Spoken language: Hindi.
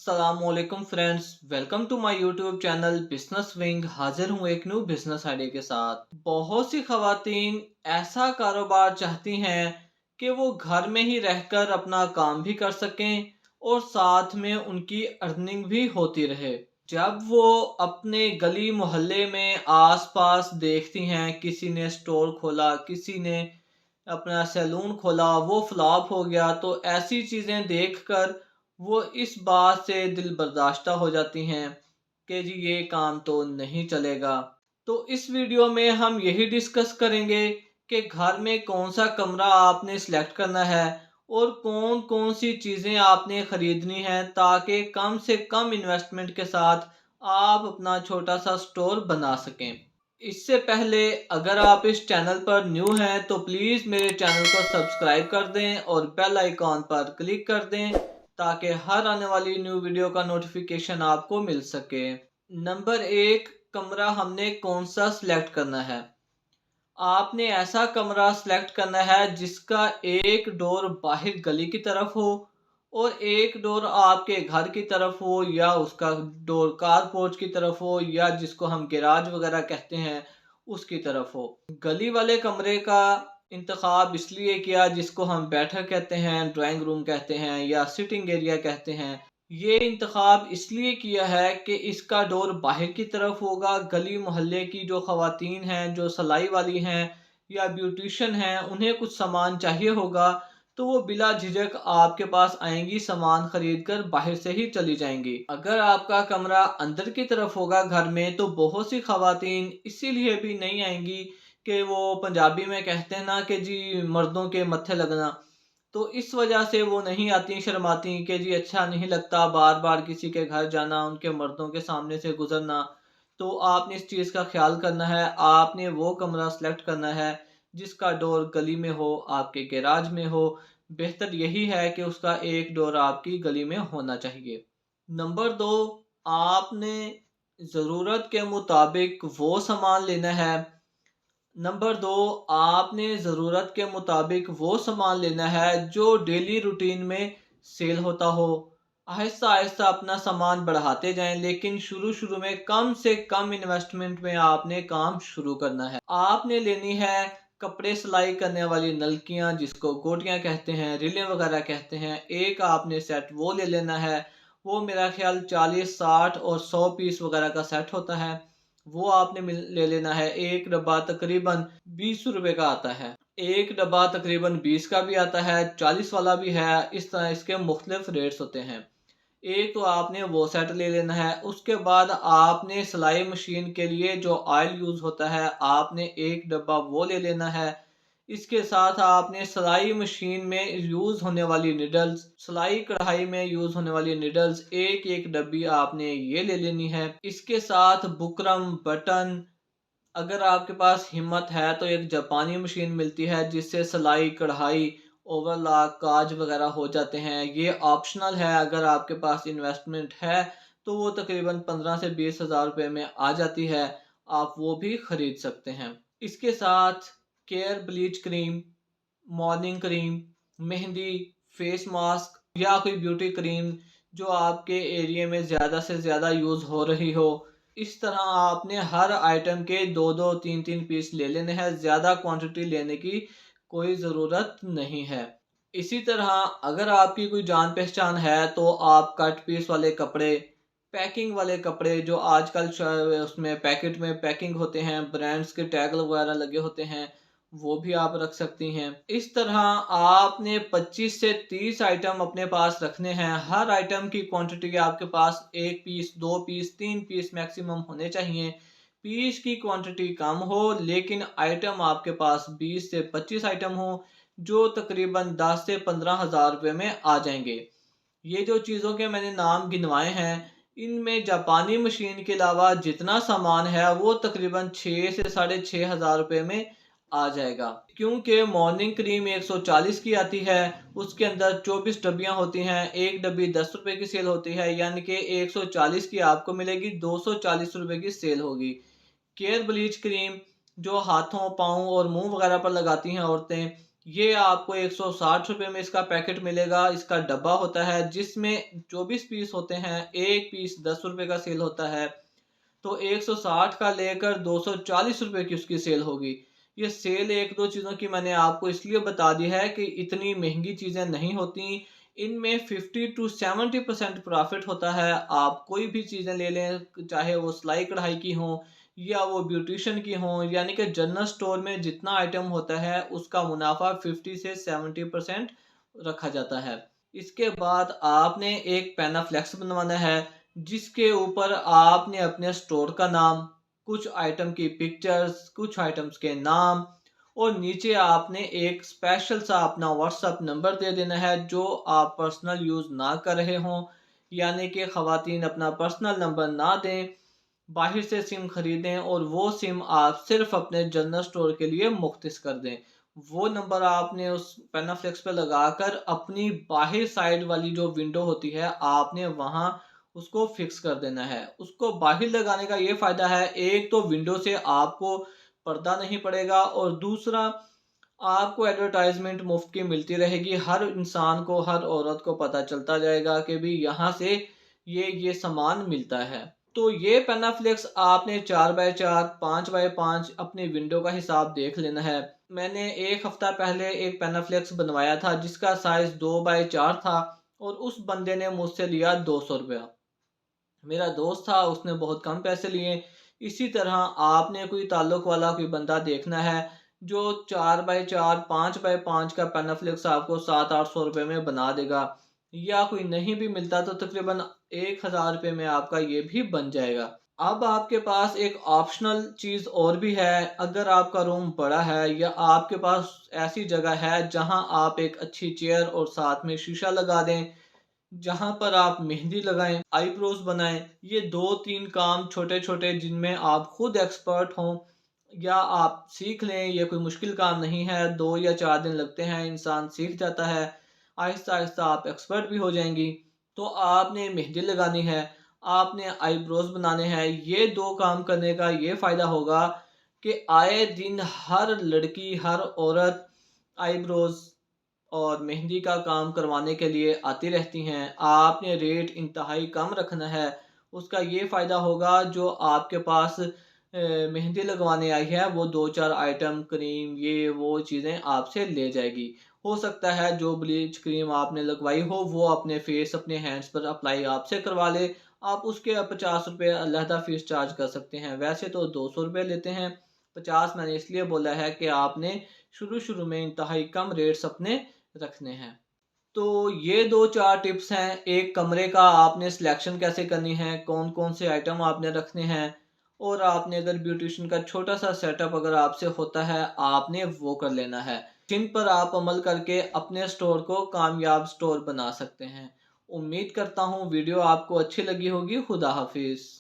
अस्सलामुअलैकुम friends, welcome to my YouTube channel business wing. हाजिर हूँ एक न्यू बिजनेस आइडिया के साथ। बहुत सी खवातीन ऐसा कारोबार चाहती हैं कि वो घर में ही रहकर अपना काम भी कर सकें और साथ में उनकी अर्निंग भी होती रहे। जब वो अपने गली मोहल्ले में आसपास देखती हैं किसी ने स्टोर खोला, किसी ने अपना सैलून खोला, वो फ्लॉप हो गया, तो ऐसी चीज़ें देखकर वो इस बात से दिल बर्दाश्ता हो जाती हैं कि जी ये काम तो नहीं चलेगा। तो इस वीडियो में हम यही डिस्कस करेंगे कि घर में कौन सा कमरा आपने सेलेक्ट करना है और कौन कौन सी चीज़ें आपने ख़रीदनी हैं ताकि कम से कम इन्वेस्टमेंट के साथ आप अपना छोटा सा स्टोर बना सकें। इससे पहले अगर आप इस चैनल पर न्यू हैं तो प्लीज़ मेरे चैनल को सब्सक्राइब कर दें और बेल आइकॉन पर क्लिक कर दें ताकि हर आने वाली न्यू वीडियो का नोटिफिकेशन आपको मिल सके। नंबर एक, कमरा हमने कौन सा सिलेक्ट करना है। आपने ऐसा कमरा सेलेक्ट करना है जिसका एक डोर बाहर गली की तरफ हो और एक डोर आपके घर की तरफ हो, या उसका डोर कार पोर्च की तरफ हो, या जिसको हम गैराज वगैरह कहते हैं उसकी तरफ हो। गली वाले कमरे का इंतखाब इसलिए किया जिसको हम बैठक कहते हैं, ड्राइंग रूम कहते हैं या सिटिंग एरिया कहते हैं। ये इंतखाब इसलिए किया है कि इसका डोर बाहर की तरफ होगा। गली मोहल्ले की जो ख़वातीन हैं, जो सिलाई वाली हैं या ब्यूटिशियन हैं, उन्हें कुछ सामान चाहिए होगा तो वो बिला झिझक आपके पास आएंगी, सामान खरीद कर बाहर से ही चली जाएंगी। अगर आपका कमरा अंदर की तरफ होगा घर में तो बहुत सी ख़वातीन इसीलिए भी नहीं आएंगी कि वो पंजाबी में कहते हैं ना कि जी मर्दों के मत्थे लगना, तो इस वजह से वो नहीं आती, शर्माती कि जी अच्छा नहीं लगता बार बार किसी के घर जाना, उनके मर्दों के सामने से गुजरना। तो आपने इस चीज़ का ख्याल करना है, आपने वो कमरा सेलेक्ट करना है जिसका डोर गली में हो, आपके गैराज में हो। बेहतर यही है कि उसका एक डोर आपकी गली में होना चाहिए। नंबर दो, आपने ज़रूरत के मुताबिक वो सामान लेना है। नंबर दो, आपने ज़रूरत के मुताबिक वो सामान लेना है जो डेली रूटीन में सेल होता हो। आहिस्ता आहिस्ता अपना सामान बढ़ाते जाएं, लेकिन शुरू शुरू में कम से कम इन्वेस्टमेंट में आपने काम शुरू करना है। आपने लेनी है कपड़े सिलाई करने वाली नलकियां, जिसको गोटियां कहते हैं, रिलें वगैरह कहते हैं। एक आपने सेट वो ले लेना है। वो मेरा ख्याल 40, 60 और 100 पीस वगैरह का सेट होता है। वो आपने ले लेना है। एक डब्बा तकरीबन 20 रुपए का आता है, एक डब्बा तकरीबन 20 का भी आता है, 40 वाला भी है। इस तरह इसके मुख्तलिफ रेट्स होते हैं। एक तो आपने वो सेट ले लेना है। उसके बाद आपने सिलाई मशीन के लिए जो ऑयल यूज़ होता है, आपने एक डब्बा वो ले लेना है। इसके साथ आपने सिलाई मशीन में यूज़ होने वाली निडल्स, सिलाई कढ़ाई में यूज़ होने वाली निडल्स, एक एक डब्बी आपने ये ले लेनी है। इसके साथ बुकरम, बटन, अगर आपके पास हिम्मत है तो एक जापानी मशीन मिलती है जिससे सिलाई कढ़ाई, ओवरलॉक, काज वगैरह हो जाते हैं। ये ऑप्शनल है, अगर आपके पास इन्वेस्टमेंट है तो वो तकरीबन 15 से 20 हज़ार रुपये में आ जाती है। आप वो भी ख़रीद सकते हैं। इसके साथ care bleach cream, morning cream, mehndi, face mask या कोई ब्यूटी क्रीम जो आपके एरिया में ज़्यादा से ज़्यादा यूज़ हो रही हो। इस तरह आपने हर आइटम के 2-2, 3-3 पीस ले लेने हैं। ज़्यादा क्वांटिटी लेने की कोई ज़रूरत नहीं है। इसी तरह अगर आपकी कोई जान पहचान है तो आप कट पीस वाले कपड़े, पैकिंग वाले कपड़े जो आजकल उसमें पैकेट में पैकिंग होते हैं, ब्रांड्स के टैग वगैरह लगे होते हैं, वो भी आप रख सकती हैं। इस तरह आपने 25 से 30 आइटम अपने पास रखने हैं। हर आइटम की क्वांटिटी आपके पास 1 पीस, 2 पीस, 3 पीस मैक्सिमम होने चाहिए। पीस की क्वांटिटी कम हो लेकिन आइटम आपके पास 20 से 25 आइटम हो जो तकरीबन 10 से 15 हज़ार रुपये में आ जाएंगे। ये जो चीज़ों के मैंने नाम गिनवाए हैं, इनमें जापानी मशीन के अलावा जितना सामान है वो तकरीबन 6 से साढ़े 6 हज़ार रुपये में आ जाएगा। क्योंकि मॉर्निंग क्रीम 140 की आती है, उसके अंदर 24 डब्बियाँ होती हैं, एक डब्बी 10 रुपए की सेल होती है, यानी कि 140 की आपको मिलेगी, 240 रुपए की सेल होगी। केयर ब्लीच क्रीम जो हाथों, पाँव और मुंह वगैरह पर लगाती हैं औरतें, ये आपको 160 रुपये में इसका पैकेट मिलेगा। इसका डब्बा होता है जिसमें 24 पीस होते हैं, एक पीस 10 रुपये का सेल होता है। तो 160 का लेकर 240 रुपये की उसकी सेल होगी। ये सेल 1-2 चीज़ों की मैंने आपको इसलिए बता दी है कि इतनी महँगी चीज़ें नहीं होती। इनमें 50 टू 70% प्रॉफ़िट होता है। आप कोई भी चीज़ें ले लें, चाहे वो सिलाई कढ़ाई की हों या वो ब्यूटीशियन की हों, यानी कि जनरल स्टोर में जितना आइटम होता है उसका मुनाफ़ा 50 से 70% रखा जाता है। इसके बाद आपने एक पैनाफ्लेक्स बनवाना है जिसके ऊपर आपने अपने स्टोर का नाम, कुछ आइटम की पिक्चर्स, कुछ आइटम्स के नाम और नीचे आपने एक स्पेशल सा अपना व्हाट्सएप नंबर दे देना है जो आप पर्सनल यूज़ ना कर रहे हों, यानी कि ख़वातीन अपना पर्सनल नंबर ना दें, बाहर से सिम खरीदें और वो सिम आप सिर्फ अपने जनरल स्टोर के लिए मुख्तस कर दें। वो नंबर आपने उस पेनाफ्लेक्स पे लगाकर अपनी बाहर साइड वाली जो विंडो होती है, आपने वहाँ उसको फिक्स कर देना है। उसको बाहर लगाने का ये फ़ायदा है, एक तो विंडो से आपको पर्दा नहीं पड़ेगा और दूसरा आपको एडवर्टाइज़मेंट मुफ़्त की मिलती रहेगी। हर इंसान को, हर औरत को पता चलता जाएगा कि भई यहाँ से ये सामान मिलता है। तो ये पेनाफ्लेक्स आपने 4 बाय 4, 5 बाय 5 अपनी विंडो का हिसाब देख लेना है। मैंने 1 हफ्ता पहले एक पेनाफ्लेक्स बनवाया था जिसका साइज़ 2 बाय 4 था और उस बंदे ने मुझसे लिया ₹200। मेरा दोस्त था, उसने बहुत कम पैसे लिए। इसी तरह आपने कोई ताल्लुक वाला कोई बंदा देखना है जो 4 बाय 4, 5 बाय 5 का पेनाफ्लेक्स आपको 700-800 रुपये में बना देगा, या कोई नहीं भी मिलता तो तकरीबन 1000 रुपये में आपका ये भी बन जाएगा। अब आपके पास एक ऑप्शनल चीज़ और भी है, अगर आपका रूम बड़ा है या आपके पास ऐसी जगह है जहाँ आप एक अच्छी चेयर और साथ में शीशा लगा दें, जहाँ पर आप मेहंदी लगाएँ, आईब्रोज़ बनाएँ, ये 2-3 काम छोटे-छोटे जिनमें आप खुद एक्सपर्ट हों या आप सीख लें, ये कोई मुश्किल काम नहीं है, 2 या 4 दिन लगते हैं, इंसान सीख जाता है। आहिस्ता-आहिस्ता आप एक्सपर्ट भी हो जाएँगी। तो आपने मेहंदी लगानी है, आपने आईब्रोज़ बनाने हैं, ये 2 काम करने का ये फ़ायदा होगा कि आए दिन हर लड़की, हर औरत आईब्रोज़ और मेहंदी का काम करवाने के लिए आती रहती हैं। आपने रेट इंतहाई कम रखना है। उसका ये फ़ायदा होगा जो आपके पास मेहंदी लगवाने आई है वो 2-4 आइटम क्रीम ये वो चीज़ें आपसे ले जाएगी। हो सकता है जो ब्लीच क्रीम आपने लगवाई हो वो अपने फेस, अपने हैंड्स पर अप्लाई आपसे करवा ले। आप उसके ₹50 अलहदा फ़ीस चार्ज कर सकते हैं। वैसे तो ₹200 लेते हैं। 50 मैंने इसलिए बोला है कि आपने शुरू-शुरू में इंतहाई कम रेट्स अपने रखने हैं। तो ये 2-4 टिप्स हैं। एक कमरे का आपने सिलेक्शन कैसे करनी है, कौन-कौन से आइटम आपने रखने हैं और आपने अगर ब्यूटीशियन का छोटा-सा सेटअप अगर आपसे होता है, आपने वो कर लेना है। जिन पर आप अमल करके अपने स्टोर को कामयाब स्टोर बना सकते हैं। उम्मीद करता हूँ वीडियो आपको अच्छी लगी होगी। खुदा हाफ़िज़।